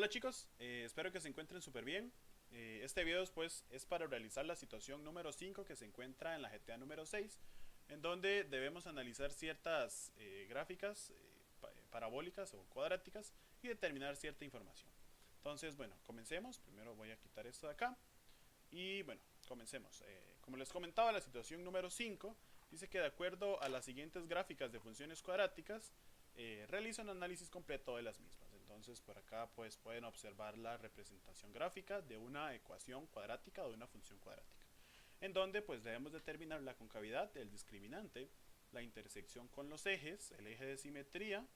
Hola chicos, espero que se encuentren súper bien. Este video pues, es para realizar la situación número 5 que se encuentra en la GTA número 6, en donde debemos analizar ciertas gráficas parabólicas o cuadráticas y determinar cierta información. Entonces, bueno, comencemos. Primero voy a quitar esto de acá y bueno, comencemos. Como les comentaba, la situación número 5 dice que de acuerdo a las siguientes gráficas de funciones cuadráticas, realiza un análisis completo de las mismas. Entonces por acá pues pueden observar la representación gráfica de una ecuación cuadrática o de una función cuadrática, en donde pues debemos determinar la concavidad, el discriminante, la intersección con los ejes, el eje de simetría,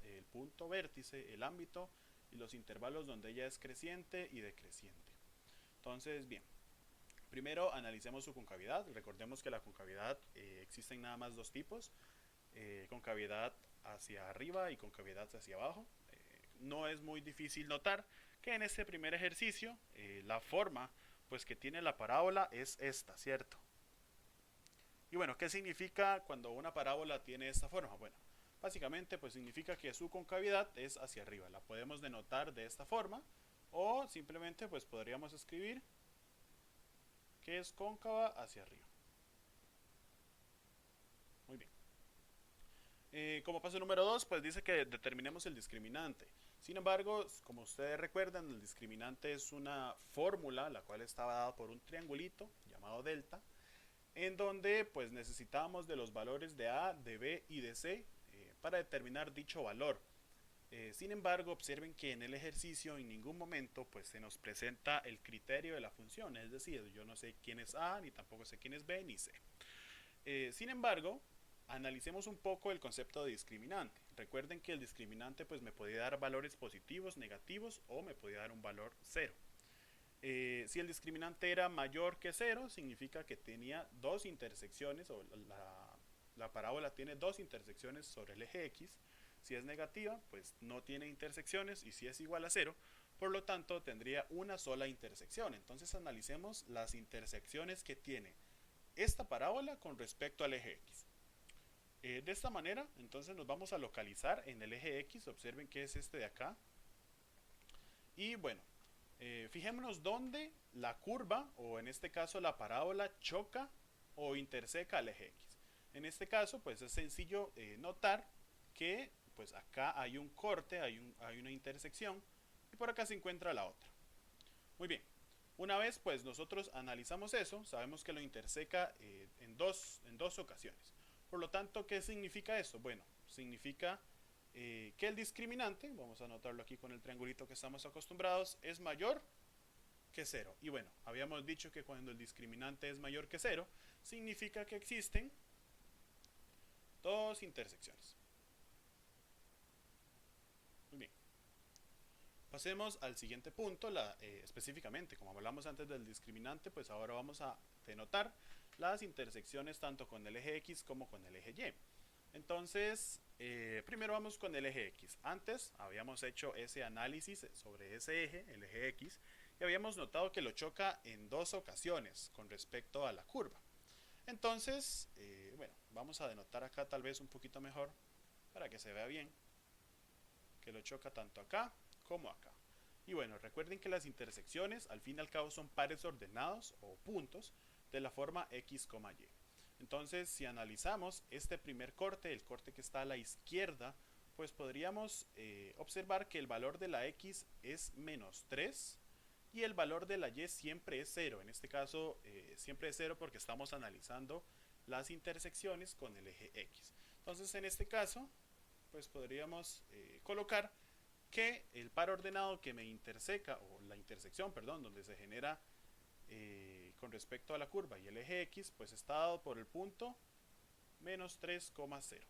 el punto vértice, el ámbito y los intervalos donde ella es creciente y decreciente. Entonces, bien, primero analicemos su concavidad. Recordemos que la concavidad existen nada más dos tipos, concavidad hacia arriba y concavidad hacia abajo. No es muy difícil notar que en este primer ejercicio la forma pues que tiene la parábola es esta, ¿cierto? Y bueno, ¿qué significa cuando una parábola tiene esta forma? Bueno, básicamente pues significa que su concavidad es hacia arriba. La podemos denotar de esta forma o simplemente pues podríamos escribir que es cóncava hacia arriba. Muy bien. Como paso número 2, pues dice que determinemos el discriminante. Sin embargo, como ustedes recuerdan, el discriminante es una fórmula la cual estaba dada por un triangulito llamado delta, en donde pues necesitamos de los valores de A, de B y de C para determinar dicho valor. Sin embargo, observen que en el ejercicio en ningún momento pues se nos presenta el criterio de la función, es decir, yo no sé quién es A, ni tampoco sé quién es B, ni C. Sin embargo, analicemos un poco el concepto de discriminante. Recuerden que el discriminante pues me podía dar valores positivos, negativos o me podía dar un valor cero. Si el discriminante era mayor que cero, significa que tenía dos intersecciones o la parábola tiene dos intersecciones sobre el eje X. Si es negativa, pues no tiene intersecciones, y si es igual a cero, por lo tanto tendría una sola intersección. Entonces analicemos las intersecciones que tiene esta parábola con respecto al eje X. De esta manera, entonces nos vamos a localizar en el eje X. Observen que es este de acá. Y bueno, fijémonos dónde la curva, o en este caso la parábola, choca o interseca al eje X. En este caso, pues es sencillo notar que pues acá hay un corte, hay una intersección, y por acá se encuentra la otra. Muy bien. Una vez pues nosotros analizamos eso, sabemos que lo interseca en dos ocasiones. Por lo tanto, ¿qué significa eso? Bueno, significa que el discriminante, vamos a anotarlo aquí con el triangulito que estamos acostumbrados, es mayor que cero. Y bueno, habíamos dicho que cuando el discriminante es mayor que cero, significa que existen dos intersecciones. Muy bien. Pasemos al siguiente punto, específicamente, como hablamos antes del discriminante, pues ahora vamos a denotar las intersecciones tanto con el eje X como con el eje Y. Entonces, primero vamos con el eje X. Antes habíamos hecho ese análisis sobre ese eje, el eje X, y habíamos notado que lo choca en dos ocasiones con respecto a la curva. Entonces, bueno, vamos a denotar acá tal vez un poquito mejor para que se vea bien, que lo choca tanto acá como acá. Y bueno, recuerden que las intersecciones al fin y al cabo son pares ordenados o puntos de la forma X, Y. Entonces, si analizamos este primer corte, el corte que está a la izquierda, pues podríamos observar que el valor de la X es menos 3 y el valor de la Y siempre es 0. En este caso, siempre es 0 porque estamos analizando las intersecciones con el eje X. Entonces, en este caso, pues podríamos colocar que el par ordenado que me interseca, o la intersección, perdón, donde se genera con respecto a la curva y el eje X, pues está dado por el punto menos 3,0.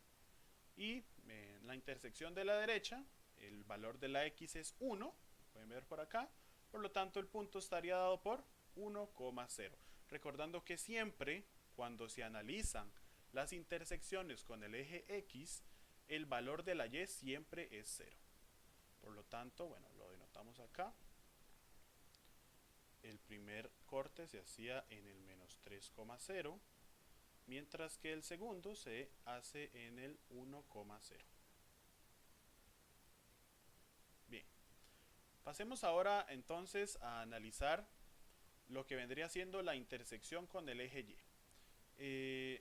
Y en la intersección de la derecha, el valor de la X es 1, pueden ver por acá, por lo tanto el punto estaría dado por 1,0. Recordando que siempre cuando se analizan las intersecciones con el eje X, el valor de la Y siempre es 0. Por lo tanto, bueno, lo denotamos acá. El primer corte se hacía en el menos 3,0, mientras que el segundo se hace en el 1,0. Bien, Pasemos ahora entonces a analizar lo que vendría siendo la intersección con el eje Y.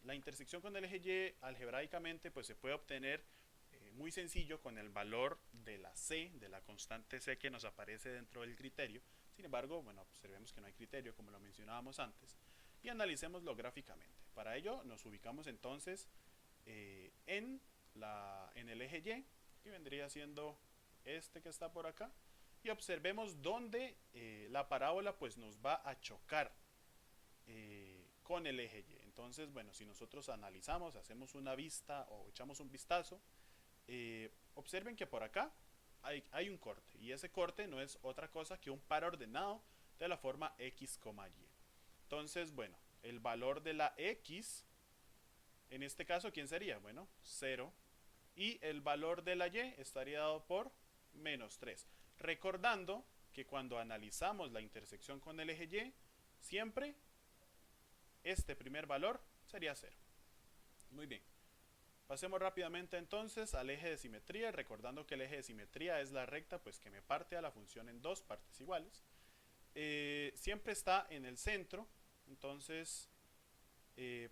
La intersección con el eje Y algebraicamente pues se puede obtener muy sencillo con el valor de la C, de la constante C que nos aparece dentro del criterio. Sin embargo, bueno, observemos que no hay criterio como lo mencionábamos antes y analicémoslo gráficamente. Para ello nos ubicamos entonces en el eje Y, que vendría siendo este que está por acá, y observemos dónde la parábola pues nos va a chocar con el eje Y. Entonces, bueno, si nosotros analizamos, hacemos una vista o echamos un vistazo, observen que por acá hay un corte, y ese corte no es otra cosa que un par ordenado de la forma x, y. Entonces, bueno, el valor de la x, en este caso, ¿quién sería? Bueno, 0. Y el valor de la y estaría dado por menos 3. Recordando que cuando analizamos la intersección con el eje Y, siempre este primer valor sería 0. Muy bien. Pasemos rápidamente entonces al eje de simetría, recordando que el eje de simetría es la recta pues que me parte a la función en dos partes iguales. Siempre está en el centro, entonces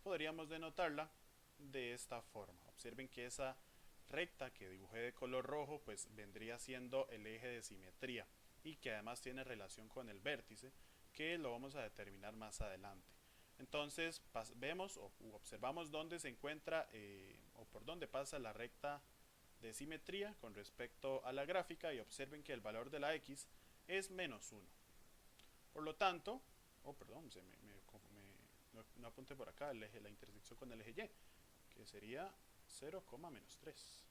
podríamos denotarla de esta forma. Observen que esa recta que dibujé de color rojo pues vendría siendo el eje de simetría y que además tiene relación con el vértice, que lo vamos a determinar más adelante. Entonces vemos o observamos dónde se encuentra o por dónde pasa la recta de simetría con respecto a la gráfica, y observen que el valor de la x es menos 1. Por lo tanto, perdón, no apunté por acá el eje, la intersección con el eje y, que sería 0, menos 3.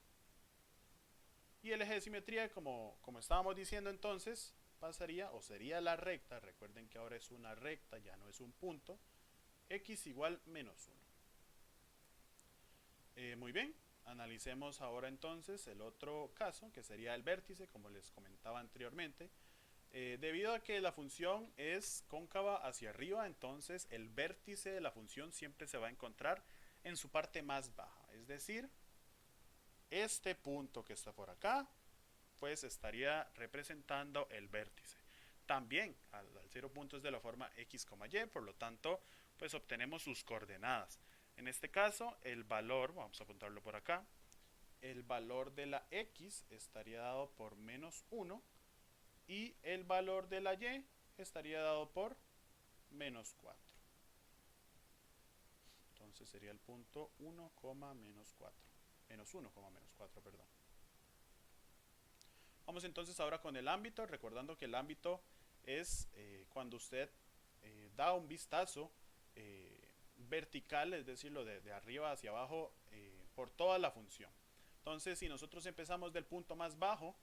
Y el eje de simetría, como estábamos diciendo entonces, pasaría o sería la recta, recuerden que ahora es una recta, ya no es un punto, x igual menos 1. Muy bien, analicemos ahora entonces el otro caso, que sería el vértice, como les comentaba anteriormente. Debido a que la función es cóncava hacia arriba, entonces el vértice de la función siempre se va a encontrar en su parte más baja. Es decir, este punto que está por acá, pues estaría representando el vértice. También al 0 punto es de la forma x, y, por lo tanto, pues obtenemos sus coordenadas. En este caso, el valor, vamos a apuntarlo por acá, el valor de la x estaría dado por menos 1 y el valor de la y estaría dado por menos 4. Entonces sería el punto 1, menos 4. Menos 1, menos 4, perdón. Vamos entonces ahora con el ámbito, recordando que el ámbito es cuando usted da un vistazo vertical, es decir, de arriba hacia abajo por toda la función. Entonces, si nosotros empezamos del punto más bajo,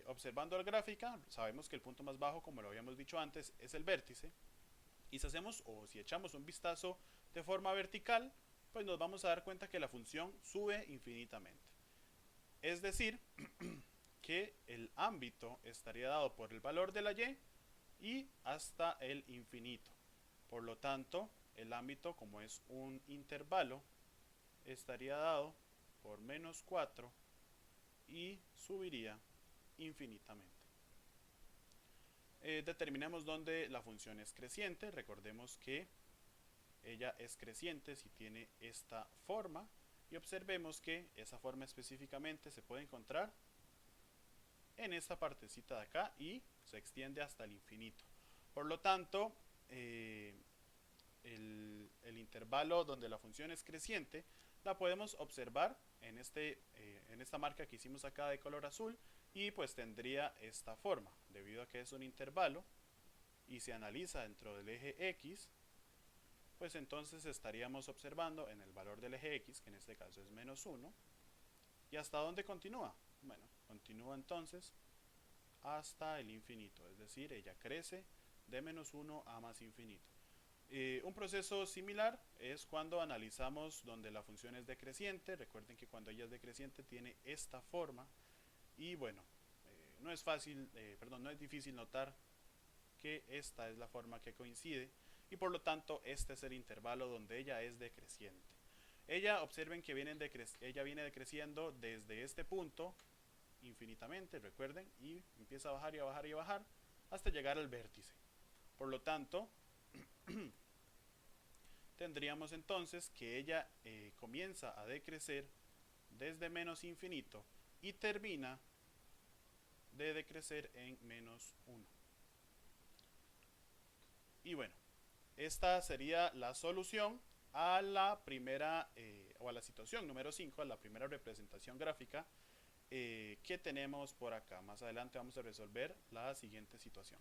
observando la gráfica, sabemos que el punto más bajo, como lo habíamos dicho antes, es el vértice. Y si echamos un vistazo de forma vertical, pues nos vamos a dar cuenta que la función sube infinitamente. Es decir, que el ámbito estaría dado por el valor de la y hasta el infinito. Por lo tanto, el ámbito, como es un intervalo, estaría dado por menos 4 y subiría infinitamente. Determinemos dónde la función es creciente. Recordemos que ella es creciente si tiene esta forma, y observemos que esa forma específicamente se puede encontrar en esta partecita de acá y se extiende hasta el infinito. Por lo tanto, el intervalo donde la función es creciente la podemos observar en esta marca que hicimos acá de color azul, y pues tendría esta forma. Debido a que es un intervalo y se analiza dentro del eje x, pues entonces estaríamos observando en el valor del eje x, que en este caso es menos 1. ¿Y hasta dónde continúa? Bueno, continúa entonces hasta el infinito, es decir, ella crece de menos 1 a más infinito. Un proceso similar es cuando analizamos donde la función es decreciente. Recuerden que cuando ella es decreciente tiene esta forma, y bueno, no es difícil notar que esta es la forma que coincide, y por lo tanto este es el intervalo donde ella es decreciente. Observen que ella viene decreciendo desde este punto infinitamente, recuerden, y empieza a bajar y a bajar y a bajar hasta llegar al vértice. Por lo tanto, tendríamos entonces que ella comienza a decrecer desde menos infinito y termina de decrecer en menos 1. Y bueno, esta sería la solución a la primera, o a la situación número 5, a la primera representación gráfica que tenemos por acá. Más adelante vamos a resolver la siguiente situación.